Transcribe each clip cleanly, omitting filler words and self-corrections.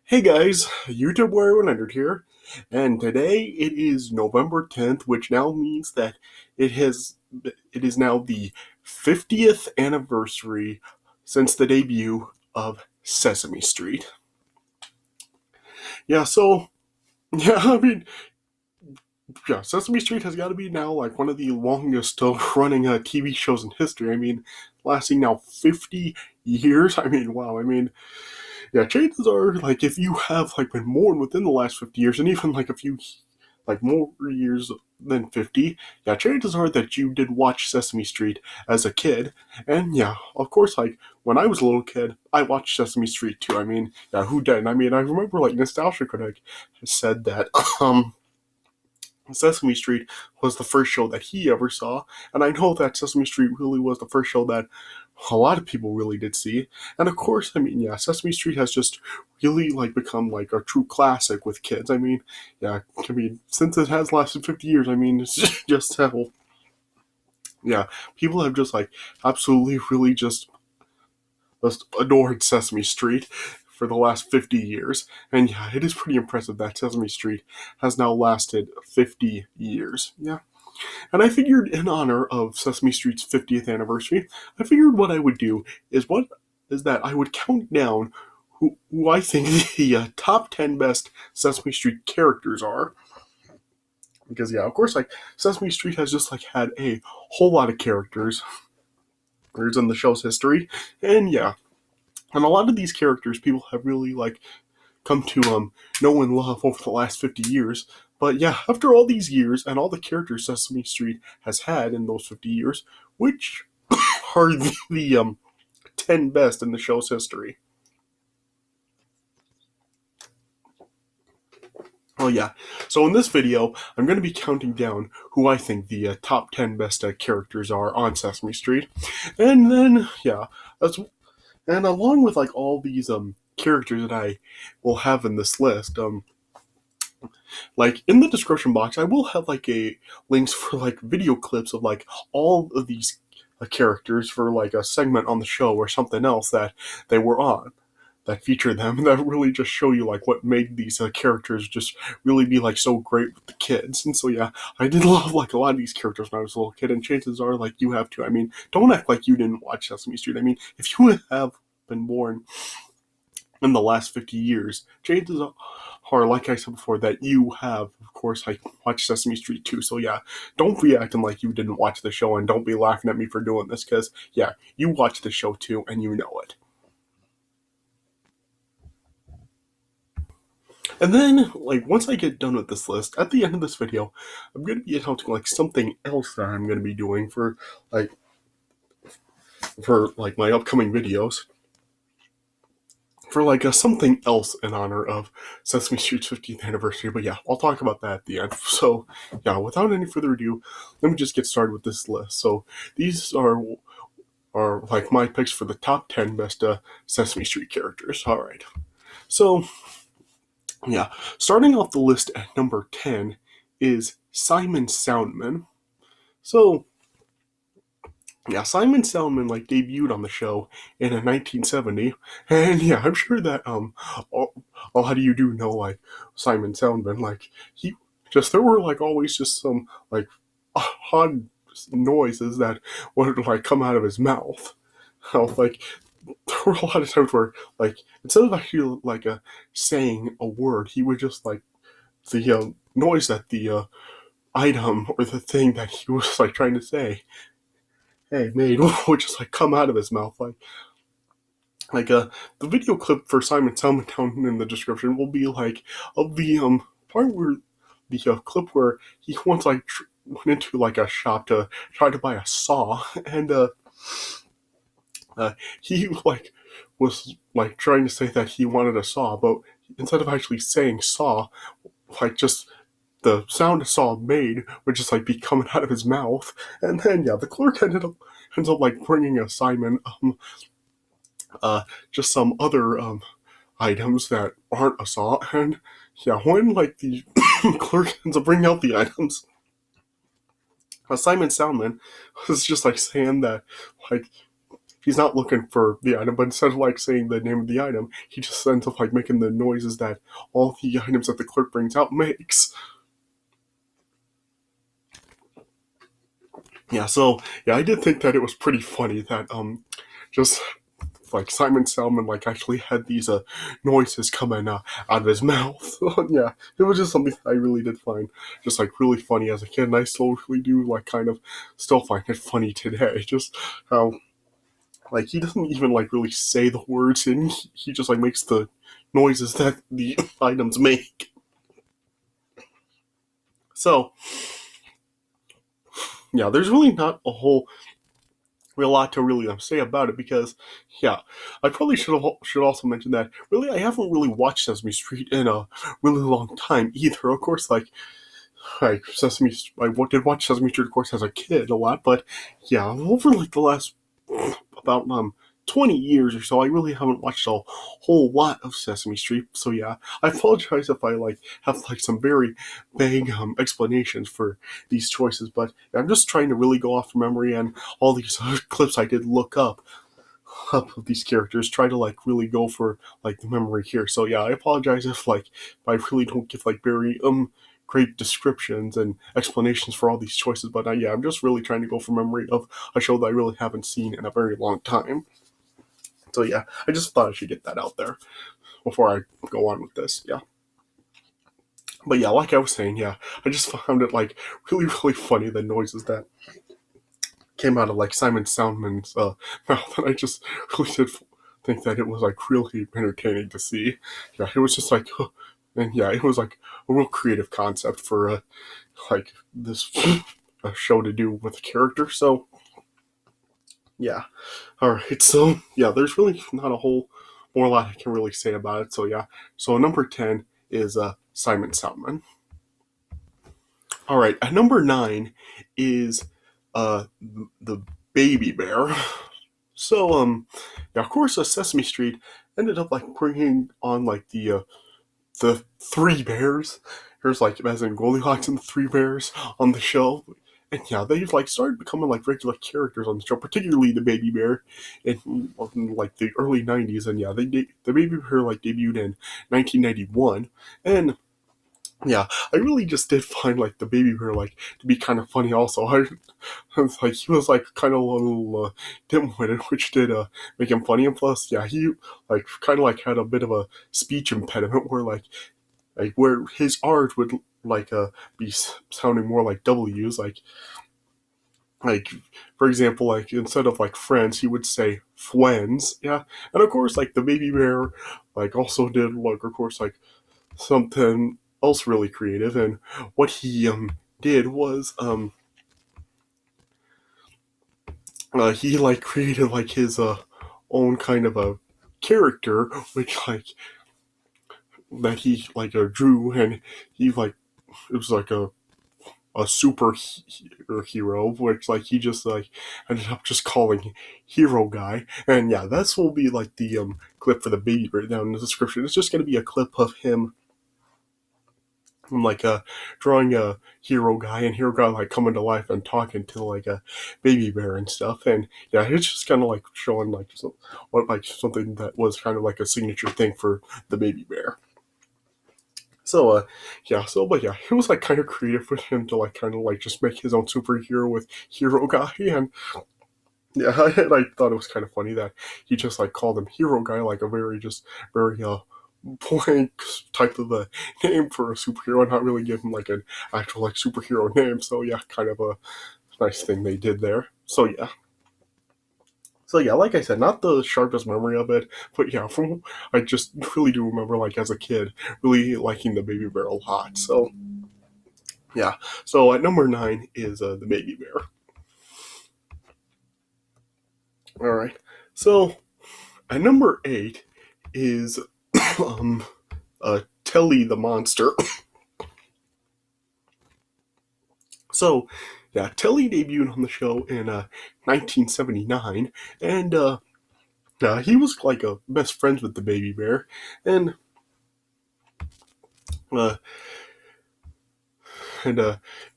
Hey guys, YouTube Warrior 100 here, and today it is November 10th, which now means that it has it is now the 50th anniversary since the debut of Sesame Street. Yeah, so yeah, Sesame Street has got to be now like one of the longest running TV shows in history. Lasting now 50 years. Wow. Yeah, chances are, like, if you have, like, been born within the last 50 years, and even, like, a few, like, more years than 50, yeah, chances are that you did watch Sesame Street as a kid. And, yeah, of course, like, when I was a little kid, I watched Sesame Street, too. Yeah, who didn't? I remember, like, Nostalgia Critic said that, Sesame Street was the first show that he ever saw, and I know that Sesame Street really was the first show that a lot of people really did see. And of course, yeah, Sesame Street has just really like become like a true classic with kids. Yeah, since it has lasted 50 years, it's just how yeah, people have just like absolutely really just adored Sesame Street for the last 50 years. And yeah, it is pretty impressive that Sesame Street has now lasted 50 years. Yeah. And I figured in honor of Sesame Street's 50th anniversary, I figured what I would do is that I would count down who I think the top 10 best Sesame Street characters are. Because yeah, of course, like Sesame Street has just like had a whole lot of characters in the show's history, and yeah, and a lot of these characters people have really like come to know and love over the last 50 years. But yeah, after all these years and all the characters Sesame Street has had in those 50 years, which are the 10 best in the show's history? Oh yeah, so in this video, I'm going to be counting down who I think the top 10 best characters are on Sesame Street. And then, yeah, that's, and along with like all these characters that I will have in this list, like in the description box I will have like a links for like video clips of like all of these characters for like a segment on the show or something else that they were on that feature them that really just show you like what made these characters just really be like so great with the kids. And so yeah, I did love like a lot of these characters when I was a little kid, and chances are like you have to. Don't act like you didn't watch Sesame Street. If you have been born in the last 50 years, chances are, like I said before, that you have, of course, like watched Sesame Street too. So yeah, don't be acting like you didn't watch the show, and don't be laughing at me for doing this, because yeah, you watched the show too, and you know it. And then, like, once I get done with this list, at the end of this video, I'm going to be announcing, like, something else that I'm going to be doing like, for my upcoming videos. For, like, something else in honor of Sesame Street's 50th anniversary. But yeah, I'll talk about that at the end. So, yeah, without any further ado, let me just get started with this list. So, these are like, my picks for the top 10 best Sesame Street characters. Alright. So, yeah, starting off the list at number 10 is Simon Soundman. So, yeah, Simon Soundman like debuted on the show in 1970, and yeah, I'm sure that a lot of you do know like Simon Soundman. Like there were like always just some like odd noises that would like come out of his mouth. Like there were a lot of times where like instead of actually like saying a word, he would just like the noise that the item or the thing that he was like trying to say, hey, made, would just like come out of his mouth. The video clip for Simon Salmon down in the description will be like of the part where the clip where he once like went into like a shop to try to buy a saw, and he like was like trying to say that he wanted a saw, but instead of actually saying saw, like just the sound a saw made would just like be coming out of his mouth. And then yeah, the clerk ends up like bringing a Simon just some other items that aren't a saw. And yeah, when like the clerk ends up bringing out the items, Simon Soundman was just like saying that like he's not looking for the item, but instead of like saying the name of the item, he just ends up like making the noises that all the items that the clerk brings out makes. Yeah, so yeah, I did think that it was pretty funny that just like Simon Salmon like actually had these noises coming out of his mouth. Yeah, it was just something that I really did find just like really funny as a kid, and I still really do like kind of still find it funny today. Just how like he doesn't even like really say the words, and he just like makes the noises that the items make. So yeah, there's really not a whole real lot to really say about it because, yeah, I probably should also mention that really I haven't really watched Sesame Street in a really long time either. Of course, like I did watch Sesame Street, of course, as a kid a lot, but yeah, over like the last about 20 years or so, I really haven't watched a whole lot of Sesame Street. So yeah, I apologize if I like have like some very vague explanations for these choices, but I'm just trying to really go off from memory and all these clips I did look up of these characters, try to like really go for like the memory here. So yeah, I apologize if like I really don't give like very great descriptions and explanations for all these choices, but yeah, I'm just really trying to go from memory of a show that I really haven't seen in a very long time. So yeah, I just thought I should get that out there before I go on with this. Yeah. But yeah, like I was saying, yeah, I just found it like really, really funny the noises that came out of like Simon Soundman's mouth, and I just really did think that it was like really entertaining to see. Yeah, it was just like, and yeah, it was like a real creative concept for like this show to do with a character. So yeah, all right. So yeah, there's really not a whole more lot I can really say about it. So yeah, so number 10 is Simon Salmon. All right, at number 9 is the Baby Bear. So yeah, of course, Sesame Street ended up like bringing on like the three bears. There's like as in Goldilocks and the Three Bears on the show. And yeah, they've like started becoming like regular characters on the show, particularly the Baby Bear in like the early '90s. And yeah, the Baby Bear like debuted in 1991, and yeah, I really just did find like the Baby Bear like to be kind of funny. Also, I was like he was like kind of a little dim-witted, which did make him funny. And plus, yeah, he like kind of like had a bit of a speech impediment where like where his art would like be sounding more like W's, like for example, like instead of like friends, he would say fwens, yeah. And of course, like the Baby Bear like also did like of course like something else really creative, and what he did was he like created like his own kind of a character, which like that he like drew, and he like it was like a hero, which like he just like ended up just calling Hero Guy. And yeah, this will be like the clip for the Baby Bear down in the description. It's just gonna be a clip of him like drawing a Hero Guy, and Hero Guy like coming to life and talking to like a Baby Bear and stuff. And yeah, it's just kind of like showing like what like something that was kind of like a signature thing for the Baby Bear. So yeah, so but yeah, it was like kind of creative for him to like kind of like just make his own superhero with Hero Guy. And yeah, I thought it was kind of funny that he just like called him Hero Guy, like a very just very blank type of a name for a superhero, and not really give him like an actual like superhero name. So yeah, kind of a nice thing they did there. So yeah. So yeah, like I said, not the sharpest memory of it, but yeah, from I just really do remember like as a kid really liking the Baby Bear a lot. So yeah, so at number 9 is the Baby Bear. All right, so at number 8 is um Telly the Monster. So yeah, Telly debuted on the show in 1979, and he was like a best friends with the Baby Bear, and uh,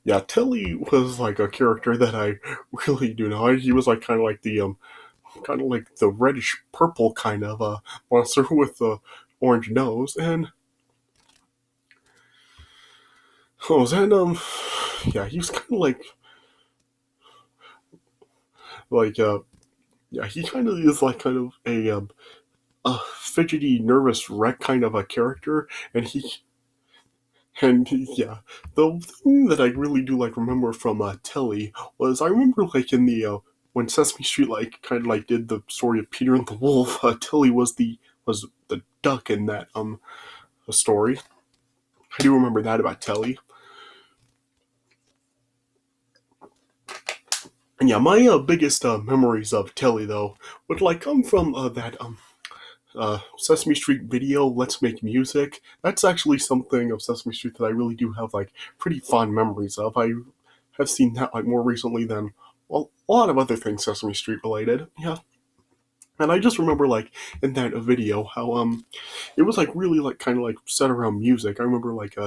yeah, Telly was like a character that I really do know. He was like kind of like the kind of like the reddish purple kind of monster with the orange nose. And yeah, he was kind of like yeah, he kind of is like kind of a fidgety, nervous wreck kind of a character, and yeah, the thing that I really do like remember from Telly was I remember like in the when Sesame Street like kind of like did the story of Peter and the Wolf. Telly was the duck in that story. I do remember that about Telly. And yeah, my biggest memories of Telly though would like come from that Sesame Street video, Let's Make Music. That's actually something of Sesame Street that I really do have like pretty fond memories of. I have seen that like more recently than well, a lot of other things Sesame Street related. Yeah. And I just remember like in that video how it was like really like kind of like set around music. I remember like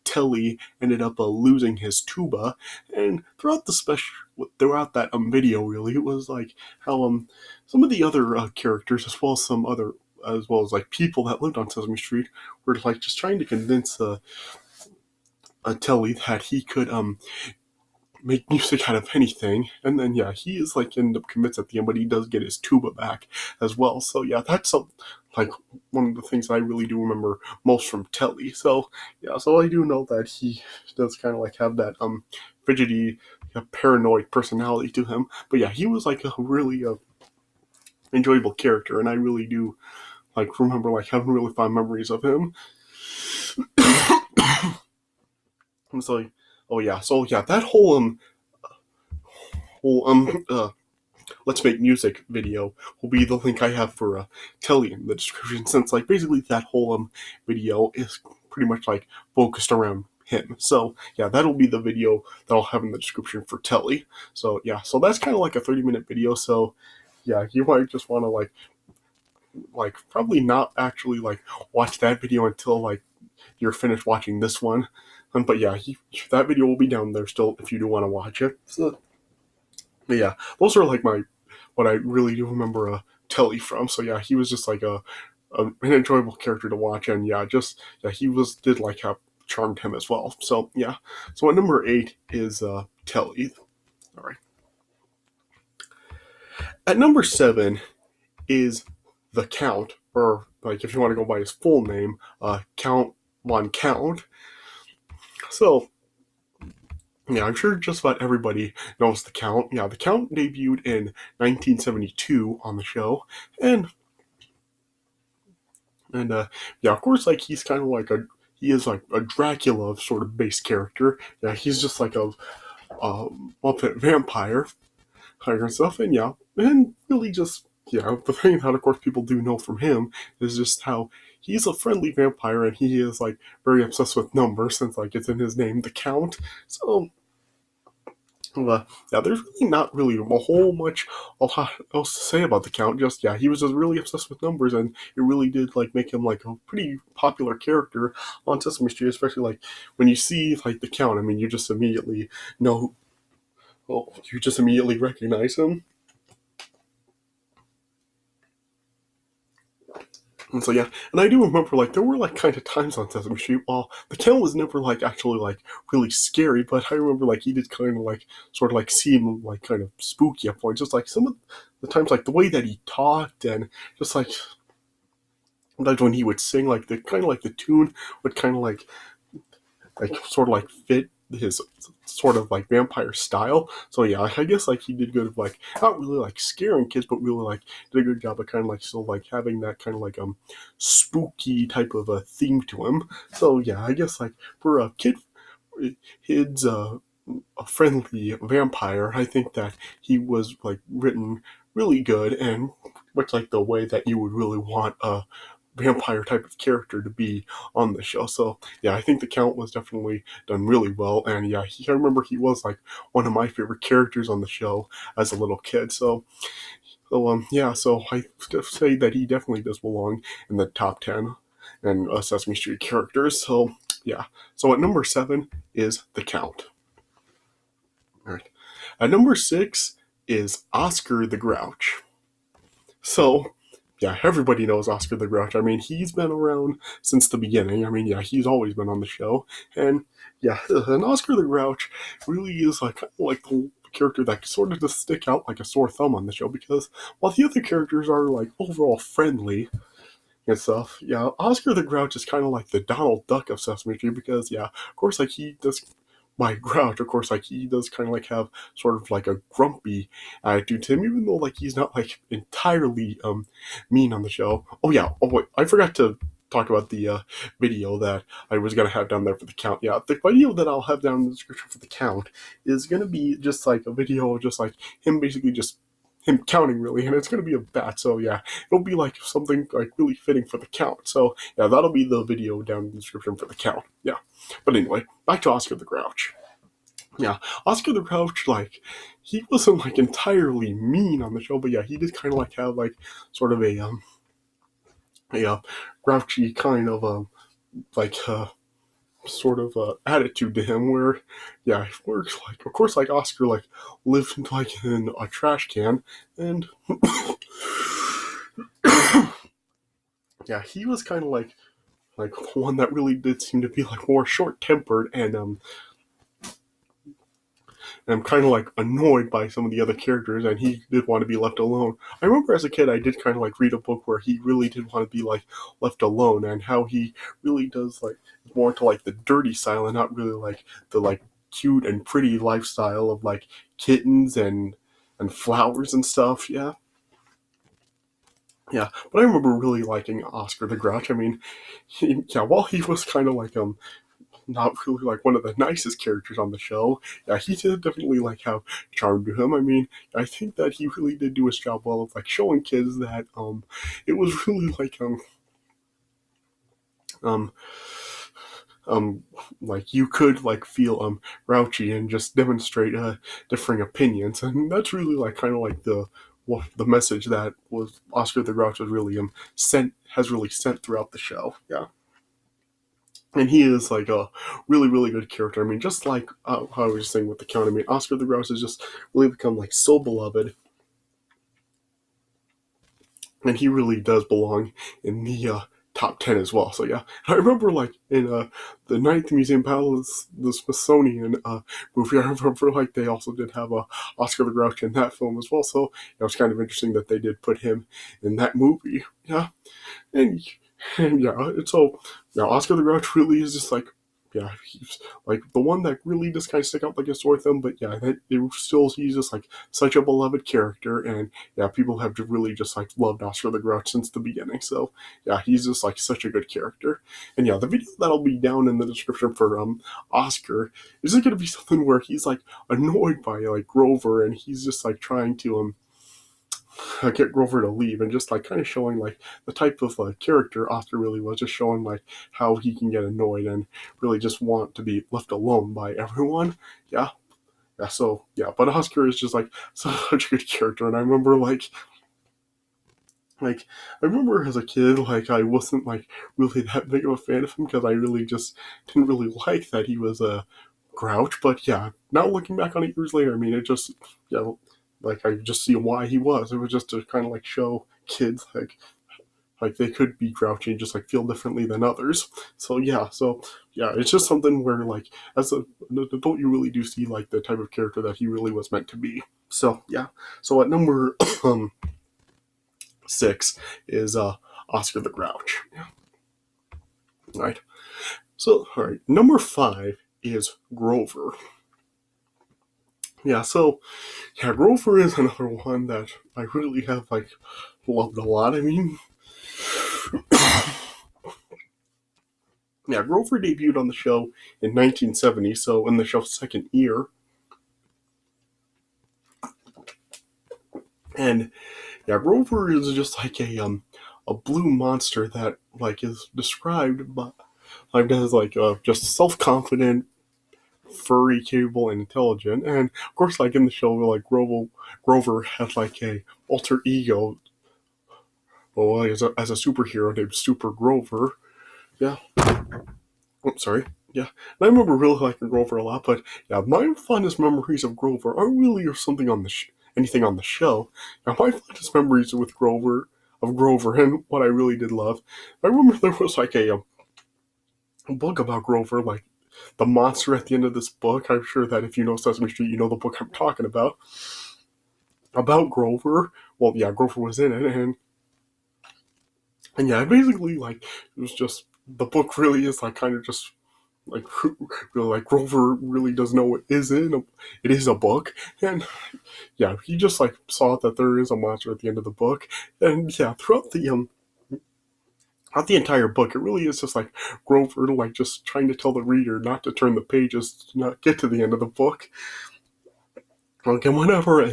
Telly ended up losing his tuba, and throughout that video really it was like how some of the other characters as well as some other as well as like people that lived on Sesame Street were like just trying to convince Telly that he could make music out of anything. And then yeah, he is like end up convinced at the end, but he does get his tuba back as well. So yeah, that's like one of the things I really do remember most from Telly. So yeah, so I do know that he does kind of like have that fidgety, paranoid personality to him. But yeah, he was like a really enjoyable character, and I really do like remember like having really fond memories of him. So oh yeah, so yeah, that whole Let's Make Music video will be the link I have for Telly in the description, since like basically that whole video is pretty much like focused around him. So yeah, that'll be the video that I'll have in the description for Telly. So yeah, so that's kind of like a 30-minute video. So yeah, you might just want to like probably not actually like watch that video until like you're finished watching this one. But yeah, that video will be down there still if you do want to watch it. So but yeah, those are like my what I really do remember Telly from. So yeah, he was just like an enjoyable character to watch, and yeah, just yeah, he was did like how charmed him as well. So yeah, so at number 8 is Telly. All right, at number 7 is the Count, or like if you want to go by his full name, Count Von Count. So yeah, I'm sure just about everybody knows the Count. Yeah, the Count debuted in 1972 on the show, and yeah, of course, like he's kind of like he is like a Dracula sort of base character. Yeah, he's just like a Muppet vampire kind of stuff, and yeah, and really just yeah, the thing that of course people do know from him is just how he's a friendly vampire, and he is like very obsessed with numbers since like it's in his name, the Count. So yeah, there's really not really a lot else to say about the Count. Just yeah, he was just really obsessed with numbers, and it really did like make him like a pretty popular character on Sesame Street. Especially like when you see like the Count, I mean, you just immediately know, well, you just immediately recognize him. And so yeah, and I do remember like there were like kind of times on Sesame Street while the Count was never like actually like really scary, but I remember like he did kind of like sort of like seem like kind of spooky at points. Just like some of the times like the way that he talked, and just like sometimes when he would sing, like the kind of like the tune would kind of like sort of like fit his sort of like vampire style. So yeah, I guess like he did good of like not really like scaring kids, but really like did a good job of kind of like still like having that kind of like spooky type of a theme to him. So yeah, I guess like for a kids a friendly vampire, I think that he was like written really good, and much like the way that you would really want a vampire type of character to be on the show. So yeah, I think the Count was definitely done really well, and yeah, I remember he was like one of my favorite characters on the show as a little kid. So yeah, so I say that he definitely does belong in the top 10 and Sesame Street characters. So yeah, so at number 7 is the Count. All right, at number 6 is Oscar the Grouch. So, yeah, everybody knows Oscar the Grouch. I mean, he's been around since the beginning. I mean, yeah, he's always been on the show. And yeah, and Oscar the Grouch really is like the character that sort of just stick out like a sore thumb on the show because while the other characters are like overall friendly and stuff, yeah, Oscar the Grouch is kind of like the Donald Duck of Sesame Street because yeah, of course, like he does my Grouch, of course, like he does kind of like have sort of like a grumpy attitude to him, even though like he's not like entirely mean on the show. Oh yeah, oh wait, I forgot to talk about the video that I was gonna have down there for the count. Yeah, the video that I'll have down in the description for the count is gonna be just like a video of just like him basically just him counting really, and it's gonna be a bat. So yeah, it'll be like something like really fitting for the count. So yeah, that'll be the video down in the description for the count. Yeah. But anyway, back to Oscar the Grouch. Yeah, Oscar the Grouch, like, he wasn't like entirely mean on the show, but yeah, he did kind of like have like sort of a grouchy kind of like sort of attitude to him where yeah, where like of course like Oscar like lived like in a trash can and yeah, he was kind of like one that really did seem to be like more short tempered and I'm kind of like annoyed by some of the other characters, and he did want to be left alone. I remember as a kid, I did kind of like read a book where he really did want to be like left alone, and how he really does like more into like the dirty style and not really like the like cute and pretty lifestyle of like kittens and flowers and stuff. Yeah. Yeah, but I remember really liking Oscar the Grouch. I mean, yeah, while he was kind of like not really like one of the nicest characters on the show. Yeah, he did definitely like have charm to him. I mean, I think that he really did do his job well of like showing kids that it was really um um like you could like feel grouchy and just demonstrate differing opinions, and that's really like kind of like the message that was Oscar the Grouch was really sent throughout the show. Yeah. And he is like a really really good character. I mean, just like how I was saying with the count, I mean, Oscar the Grouch has just really become like so beloved, and he really does belong in the top 10 as well. So yeah, I remember like in the Ninth Museum Palace, the Smithsonian movie. I remember like they also did have Oscar the Grouch in that film as well. So it was kind of interesting that they did put him in that movie. Yeah, and and yeah, and so yeah, Oscar the Grouch really is just like yeah, he's like the one that really just kind of stick out like a sore thumb. But yeah, that it still he's just like such a beloved character, and yeah, people have really just like loved Oscar the Grouch since the beginning. So yeah, he's just like such a good character. And yeah, the video that'll be down in the description for Oscar is going to be something where he's like annoyed by like Grover, and he's just like trying to get Grover to leave, and just like kind of showing like the type of character Oscar really was, just showing like how he can get annoyed and really just want to be left alone by everyone. Yeah, yeah. So yeah, but Oscar is just like such a good character, and I remember like I remember as a kid, like I wasn't like really that big of a fan of him because I really just didn't really like that he was a Grouch. But yeah, now looking back on it years later, I mean, it just yeah, like I just see why he was. It was just to kind of like show kids like they could be grouchy and just like feel differently than others. So yeah, it's just something where like as an adult you really do see like the type of character that he really was meant to be. So yeah. So at number 6 is Oscar the Grouch. Yeah. All right. So all right, number 5 is Grover. Yeah, so yeah, Grover is another one that I really have like loved a lot. I mean, yeah, Grover debuted on the show in 1970, so in the show's second year, and yeah, Grover is just like a blue monster that like is described by like as like just self confident, furry, capable, and intelligent. And of course, like in the show, like Grover had like a alter ego, well, as a superhero named Super Grover. Yeah. Oh, sorry. Yeah, and I remember really liking Grover a lot. But yeah, my fondest memories of Grover are really of something on the anything on the show. Now, my fondest memories with Grover, and what I really did love, I remember there was like a book about Grover, like the monster at the end of this book. I'm sure that if you know Sesame Street, you know the book I'm talking about Grover. Well, yeah, Grover was in it, and yeah, basically like it was just the book really is like kind of just like really, like Grover really does know it is a book, and yeah, he just like saw that there is a monster at the end of the book, and yeah, throughout the entire book, it really is just like Grover like just trying to tell the reader not to turn the pages, to not get to the end of the book. Like, and whenever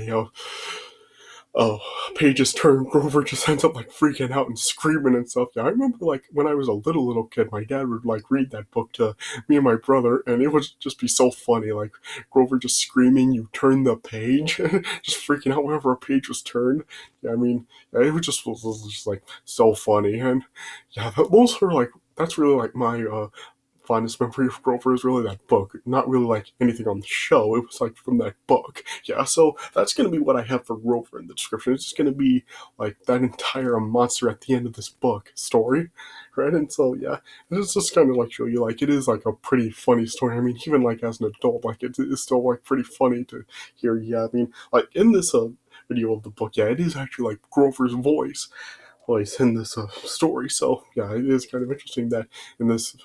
pages turn, Grover just ends up like freaking out and screaming and stuff. Yeah, I remember like when I was a little kid, my dad would like read that book to me and my brother, and it would just be so funny. Like Grover just screaming, "You turn the page," just freaking out whenever a page was turned. Yeah, I mean, yeah, it was just like so funny, and yeah, those are like that's really like my fondest memory of Grover is really that book. Not really like anything on the show. It was like from that book. Yeah, so that's gonna be what I have for Grover in the description. It's just gonna be like that entire monster at the end of this book story. Right? And so yeah, it's just kind of like show you like it is like a pretty funny story. I mean, even like as an adult, like it is still like pretty funny to hear. Yeah, I mean, like in this video of the book, yeah, it is actually like Grover's voice in this story. So yeah, it is kind of interesting that in this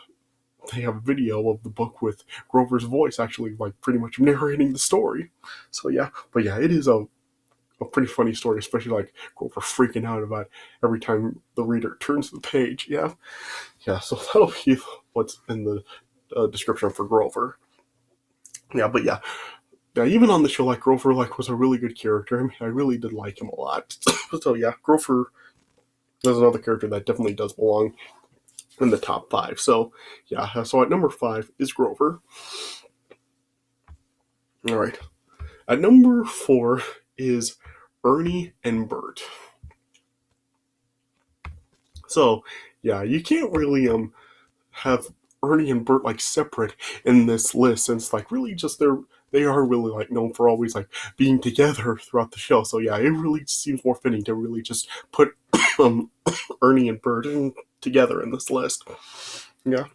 they have a video of the book with Grover's voice actually like pretty much narrating the story. So yeah, but yeah, it is a pretty funny story, especially like Grover freaking out about every time the reader turns the page. Yeah. So that'll be what's in the description for Grover. Yeah, but yeah. Even on the show, like Grover, like was a really good character. I mean, I really did like him a lot. So yeah, Grover is another character that definitely does belong in the top 5. So yeah, so at number 5 is Grover. All right. At number 4 is Ernie and Bert. So yeah, you can't really have Ernie and Bert like separate in this list, since like really just they are really like known for always like being together throughout the show. So yeah, it really seems more fitting to really just put Ernie and Bert together in this list. Yeah.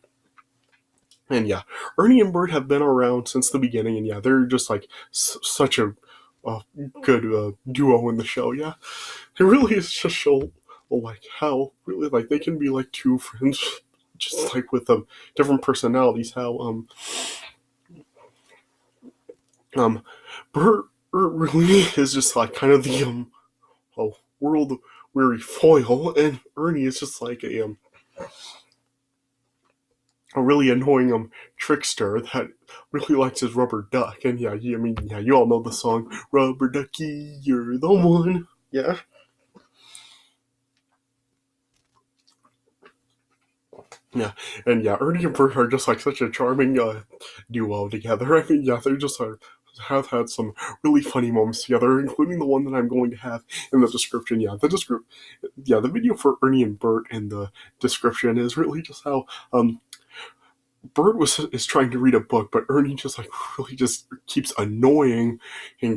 And yeah, Ernie and Bert have been around since the beginning, and yeah, they're just like such a good duo in the show. Yeah, it really is just show like how really like they can be like two friends, just like with different personalities. How um Bert really is just like kind of the world weary foil, and Ernie is just like a really annoying trickster that really likes his rubber duck. And yeah, I mean, yeah, you all know the song "Rubber Ducky, You're the One." Yeah, yeah, and yeah, Ernie and Bert are just like such a charming duo together. I mean, yeah, they just have had some really funny moments together, including the one that I'm going to have in the description. Yeah, the video for Ernie and Bert in the description is really just how Bert is trying to read a book, but Ernie just like really just keeps annoying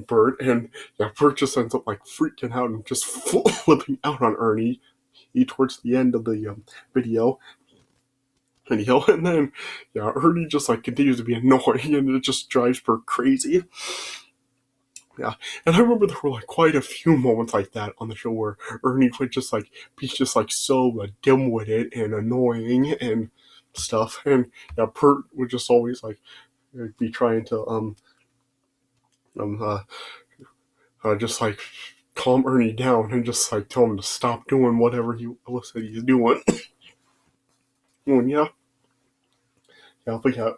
Bert, and yeah, Bert just ends up like freaking out and just flipping out on Ernie towards the end of the video, and then yeah, Ernie just like continues to be annoying, and it just drives Bert crazy. Yeah, and I remember there were like quite a few moments like that on the show where Ernie would just like be just like so dim-witted and annoying and stuff, and yeah, Bert would just always like be trying to um uh, just like calm Ernie down and just like tell him to stop doing whatever he said he's doing. And but yeah,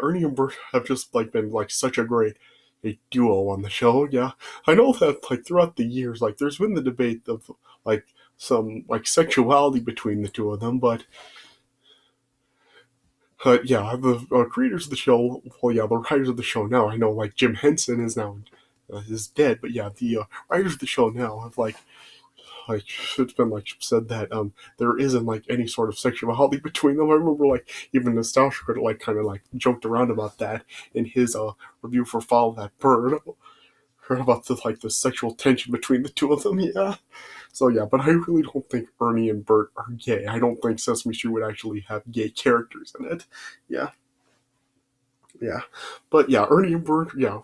Ernie and Bert have just like been like such a duo on the show. Yeah, I know that like throughout the years, like there's been the debate of like some like sexuality between the two of them, but yeah, the creators of the show, well, yeah, the writers of the show now, I know like Jim Henson is now is dead, but yeah, the writers of the show now have like like it's been like said that there isn't like any sort of sexuality between them. I remember like even Nostalgia Critic like kind of like joked around about that in his review for Follow That Bird. Heard about the like the sexual tension between the two of them, yeah. So yeah, but I really don't think Ernie and Bert are gay. I don't think Sesame Street would actually have gay characters in it. Yeah, yeah. But yeah, Ernie and Bert, yeah,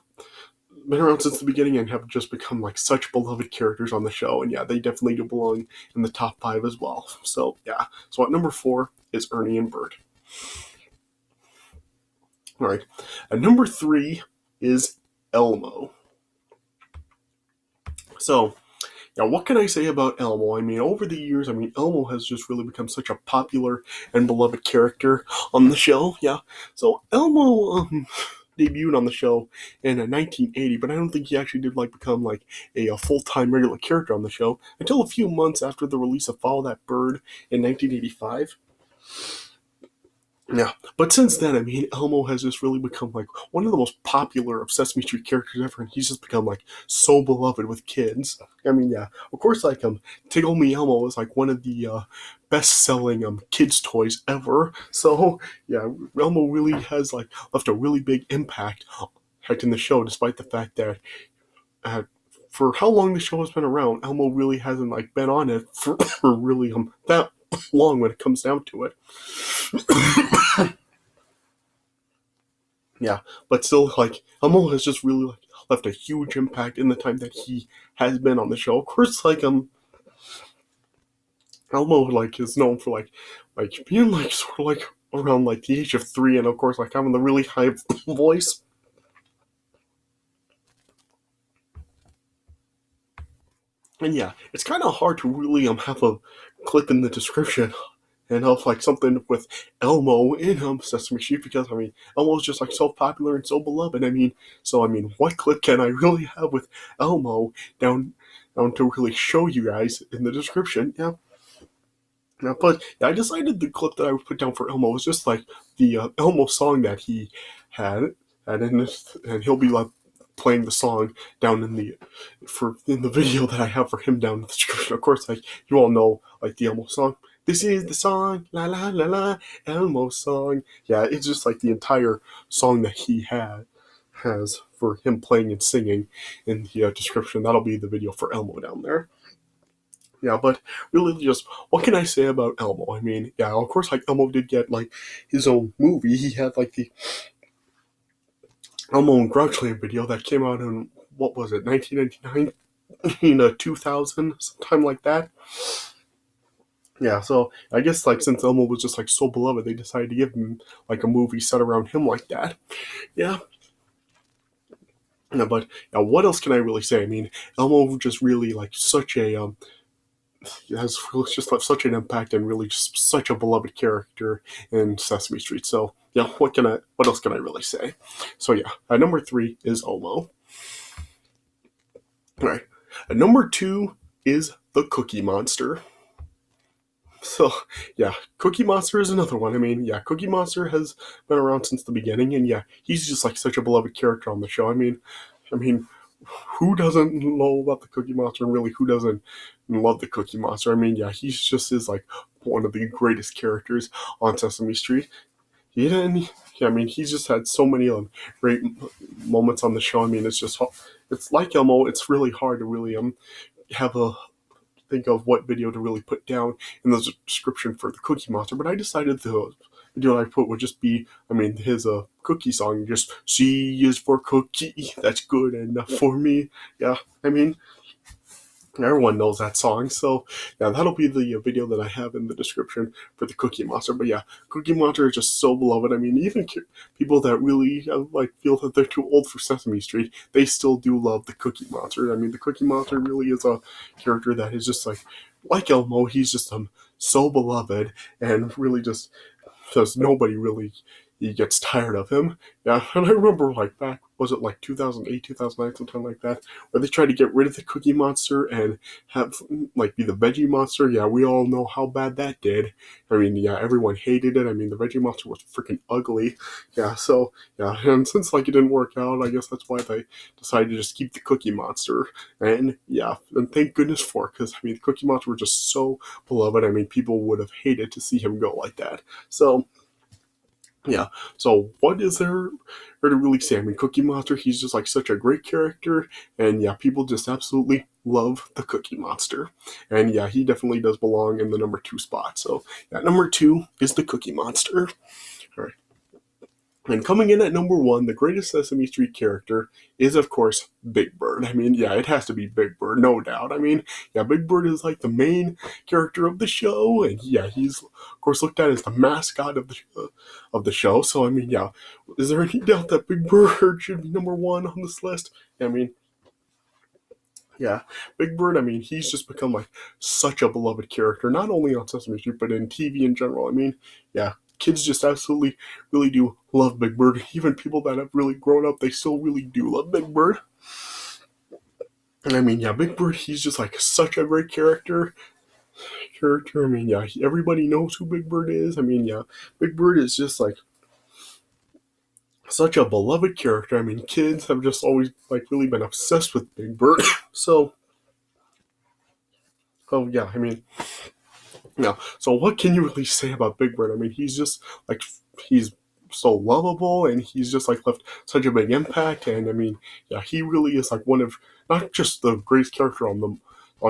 been around since the beginning and have just become like such beloved characters on the show. And yeah, they definitely do belong in the top 5 as well. So yeah. So at number 4 is Ernie and Bert. All right. At number 3 is Elmo. So now, what can I say about Elmo? I mean, over the years, I mean, Elmo has just really become such a popular and beloved character on the show. Yeah. So Elmo debuted on the show in 1980, but I don't think he actually did like become like a full-time regular character on the show until a few months after the release of Follow That Bird in 1985. Yeah, but since then, I mean, Elmo has just really become like one of the most popular of Sesame Street characters ever, and he's just become like so beloved with kids. I mean, yeah, of course, like Tickle Me Elmo is like one of the best-selling kids toys ever. So yeah, Elmo really has like left a really big impact in the show, despite the fact that uh, for how long the show has been around, Elmo really hasn't like been on it for really that long when it comes down to it. Yeah, but still, like Elmo has just really like left a huge impact in the time that he has been on the show. Of course, like Elmo like is known for like being like sort of like around like the age of 3, and of course like having the really high voice. And yeah, it's kind of hard to really have a clip in the description and of like something with Elmo in Sesame Street, because I mean Elmo's just like so popular and so beloved. I mean, so I mean, what clip can I really have with Elmo down to really show you guys in the description? Yeah. Yeah, but yeah, I decided the clip that I would put down for Elmo was just like the Elmo song that he had, and in this, and he'll be like playing the song down in the video that I have for him down in the description. Of course, like you all know, like the Elmo song. This is the song, la la la la, Elmo song. Yeah, it's just like the entire song that he has for him playing and singing in the description. That'll be the video for Elmo down there. Yeah, but really, just what can I say about Elmo? I mean, yeah, of course, like Elmo did get like his own movie. He had like the Elmo and Grouch video that came out in what was it, 1999, 2000, sometime like that. Yeah, so I guess like since Elmo was just like so beloved, they decided to give him like a movie set around him like that. Yeah. Yeah, but yeah, what else can I really say? I mean, Elmo just really like such a has just left such an impact and really just such a beloved character in Sesame Street. So yeah, what else can I really say? So yeah, number 3 is Elmo. All right, number 2 is the Cookie Monster. So yeah, Cookie Monster is another one. I mean, yeah, Cookie Monster has been around since the beginning, and yeah, he's just like such a beloved character on the show. I mean, who doesn't know about the Cookie Monster, and really who doesn't love the Cookie Monster? I mean, yeah, he's just is like one of the greatest characters on Sesame Street. I mean, he's just had so many great moments on the show. I mean, it's like Elmo. It's really hard to really have a think of what video to really put down in the description for the Cookie Monster, but I decided the video I put would just be, I mean, his cookie song, just C is for cookie, that's good enough for me. Yeah, I mean, everyone knows that song, so yeah, that'll be the video that I have in the description for the Cookie Monster. But yeah, Cookie Monster is just so beloved. I mean, even people that really like feel that they're too old for Sesame Street, they still do love the Cookie Monster. I mean, the Cookie Monster really is a character that is just like Elmo. He's just so beloved, and really just nobody really he gets tired of him. Yeah, and I remember like back was it like 2008, 2009, sometime like that, where they tried to get rid of the Cookie Monster and have like be the Veggie Monster. Yeah, we all know how bad that did. I mean, yeah, everyone hated it. I mean, the Veggie Monster was freaking ugly. Yeah, so yeah, and since like it didn't work out, I guess that's why they decided to just keep the Cookie Monster. And yeah, and thank goodness for it, because I mean, the Cookie Monster was just so beloved. I mean, people would have hated to see him go like that. So yeah. So what is there to really say? I mean, Cookie Monster, he's just like such a great character, and yeah, people just absolutely love the Cookie Monster, and yeah, he definitely does belong in the number two spot. So yeah, number two is the Cookie Monster. All right. And coming in at number one, the greatest Sesame Street character is, of course, Big Bird. I mean, yeah, it has to be Big Bird, no doubt. I mean, yeah, Big Bird is like the main character of the show, and yeah, he's of course looked at as the mascot of the show. So I mean, yeah, is there any doubt that Big Bird should be number one on this list? I mean, yeah, Big Bird, I mean, he's just become like such a beloved character, not only on Sesame Street, but in TV in general. I mean, yeah, kids just absolutely really do love Big Bird. Even people that have really grown up, they still really do love Big Bird. And I mean, yeah, Big Bird, he's just like such a great character. I mean, yeah, everybody knows who Big Bird is. I mean, yeah, Big Bird is just like such a beloved character. I mean, kids have just always like really been obsessed with Big Bird. So, oh yeah, I mean, yeah. So what can you really say about Big Bird? I mean, he's just like he's so lovable, and he's just like left such a big impact. And I mean, yeah, he really is like one of not just the greatest character on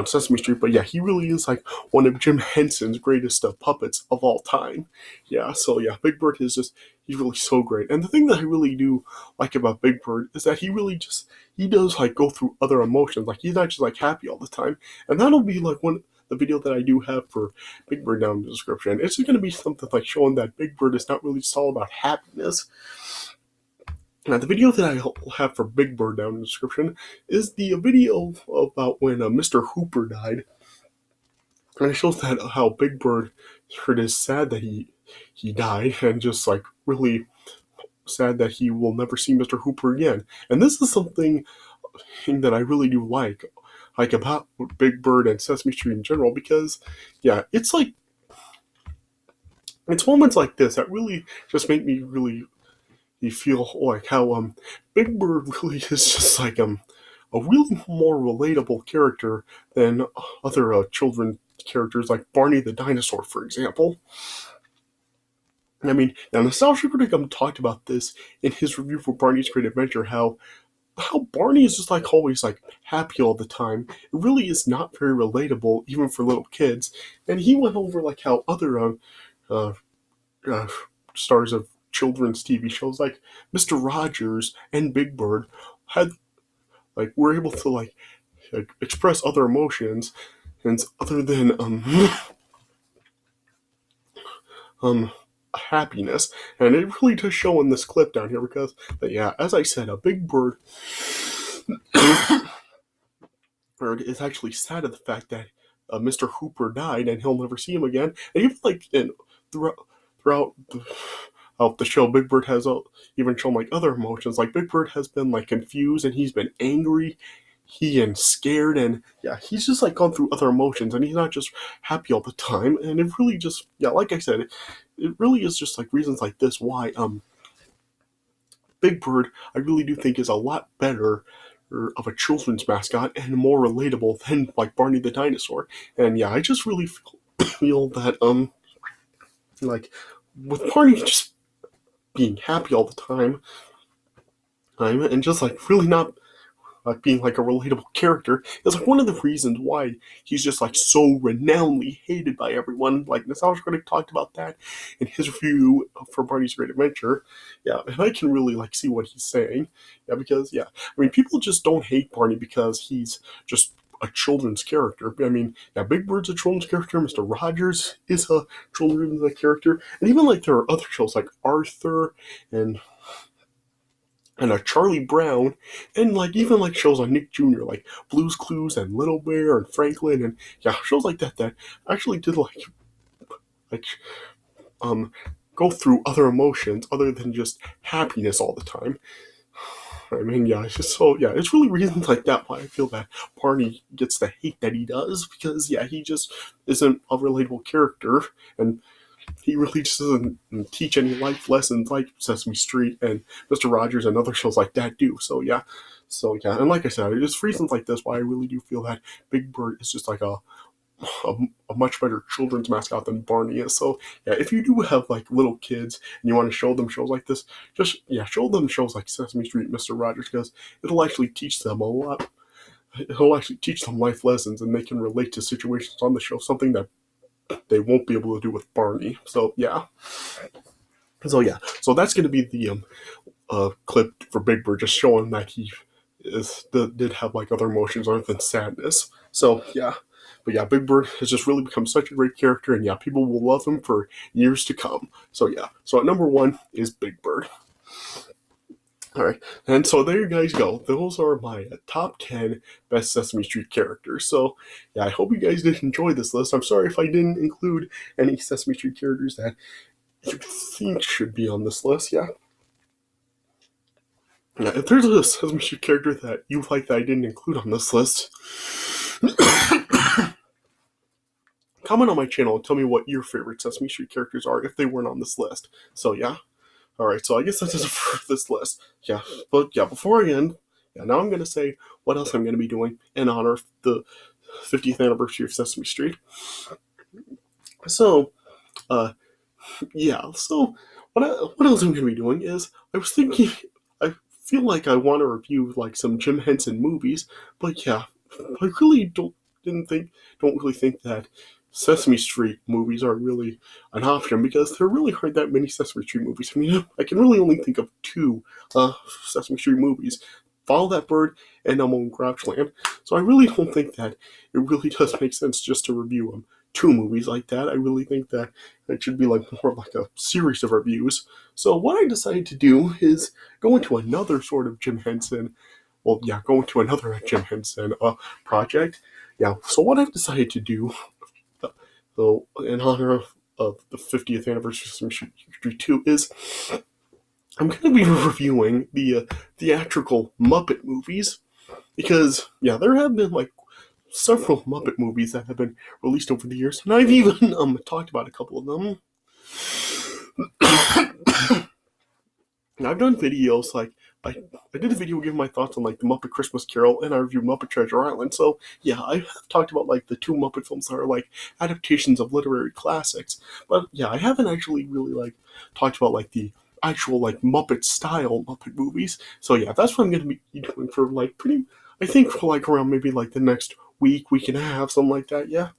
Sesame Street, but yeah, he really is like one of Jim Henson's greatest puppets of all time. Yeah, so yeah, Big Bird is just he's really so great. And the thing that I really do like about Big Bird is that he really just he does like go through other emotions. Like he's not just like happy all the time, and that'll be like one the video that I do have for Big Bird down in the description. It's going to be something like showing that Big Bird is not really just all about happiness. Now, the video that I have for Big Bird down in the description is the video about when Mr. Hooper died. And it shows that how Big Bird is sad that he died, and just like really sad that he will never see Mr. Hooper again. And this is something that I really do like about Big Bird and Sesame Street in general, because yeah, it's moments like this that really just make me really you feel like how Big Bird really is just like a really more relatable character than other children characters like Barney the dinosaur, for example. I mean, now Nostalgia Critic talked about this in his review for Barney's Great Adventure, how Barney is just like always like happy all the time. It really is not very relatable even for little kids. And he went over like how other uh, uh, stars of children's TV shows like Mr. Rogers and Big Bird had like were able to like express other emotions and other than um happiness. And it really does show in this clip down here because but yeah, as I said, a Big Bird Bird is actually sad at the fact that Mr. Hooper died and he'll never see him again. And even like throughout the show, Big Bird has even shown like other emotions. Like Big Bird has been like confused and he's been angry, he and scared, and yeah, he's just like gone through other emotions and he's not just happy all the time. And it really just yeah, like I said, it really is just like reasons like this why Big Bird I really do think is a lot better of a children's mascot and more relatable than like Barney the dinosaur. And yeah, I just really feel that like with Barney just being happy all the time, and just like really not like being like a relatable character is like one of the reasons why he's just like so renownedly hated by everyone. Like Nostalgia Critic talked about that in his review for Barney's Great Adventure. Yeah, and I can really like see what he's saying. Yeah, because yeah, I mean people just don't hate Barney because he's just a children's character. I mean, yeah, Big Bird's a children's character. Mr. Rogers is a children's character, and even like there are other shows like Arthur and a Charlie Brown, and like even like shows on Nick Jr. like Blue's Clues and Little Bear and Franklin, and yeah, shows like that actually did like um go through other emotions other than just happiness all the time. I mean, yeah, so yeah, it's really reasons like that why I feel that Barney gets the hate that he does, because yeah, he just isn't a relatable character, and he really just doesn't teach any life lessons like Sesame Street and Mr. Rogers and other shows like that do. So yeah, and like I said, it's reasons like this why I really do feel that Big Bird is just like a, a much better children's mascot than Barney is. So yeah, if you do have like little kids and you want to show them shows like this, just yeah, show them shows like Sesame Street, Mr. Rogers, because it'll actually teach them a lot. It'll actually teach them life lessons, and they can relate to situations on the show, something that they won't be able to do with Barney. So yeah, so that's gonna be the clip for Big Bird, just showing that he did have like other emotions other than sadness. So yeah, but yeah, Big Bird has just really become such a great character, and yeah, people will love him for years to come. So yeah, so at number one is Big Bird. All right, and so there you guys go. Those are my top 10 best Sesame Street characters. So yeah, I hope you guys did enjoy this list. I'm sorry if I didn't include any Sesame Street characters that you think should be on this list. Yeah. Now, if there's a Sesame Street character that you like that I didn't include on this list, comment on my channel and tell me what your favorite Sesame Street characters are if they weren't on this list. So yeah. Alright, so I guess that's it for this list. Yeah, but yeah, before I end, yeah, now I'm gonna say what else I'm gonna be doing in honor of the 50th anniversary of Sesame Street. So, yeah, so what else I'm gonna be doing is I was thinking I feel like I want to review like some Jim Henson movies, but yeah, I really don't really think that Sesame Street movies are really an option, because there really aren't that many Sesame Street movies. I mean, I can really only think of two Sesame Street movies: Follow That Bird and Elmo and Grouch Land. So I really don't think that it really does make sense just to review two movies like that. I really think that it should be like more like a series of reviews. So what I decided to do is go into another sort of Jim Henson. Well, yeah, go into another Jim Henson project. Yeah. So what I've decided to do, so in honor of the 50th anniversary of Sesame Street 2, is I'm going to be reviewing the theatrical Muppet movies, because yeah, there have been like several Muppet movies that have been released over the years, and I've even talked about a couple of them. And I've done videos like I did a video giving my thoughts on like the Muppet Christmas Carol, and I reviewed Muppet Treasure Island. So yeah, I have talked about like the two Muppet films that are like adaptations of literary classics. But yeah, I haven't actually really like talked about like the actual like Muppet style Muppet movies. So yeah, that's what I'm gonna be doing for like I think for like around maybe like the next week and a half, something like that. Yeah.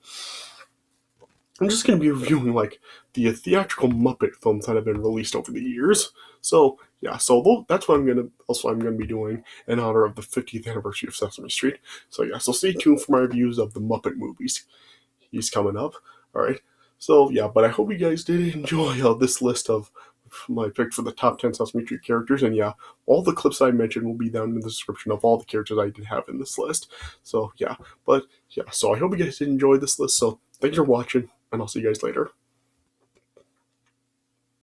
I'm just going to be reviewing like the theatrical Muppet films that have been released over the years. So yeah, so that's what I'm gonna be doing in honor of the 50th anniversary of Sesame Street. So yeah, so stay tuned for my reviews of the Muppet movies. He's coming up. All right. So yeah, but I hope you guys did enjoy this list of my pick for the top 10 Sesame Street characters. And yeah, all the clips I mentioned will be down in the description of all the characters I did have in this list. So yeah, but yeah, so I hope you guys did enjoy this list. So thanks for watching, and I'll see you guys later.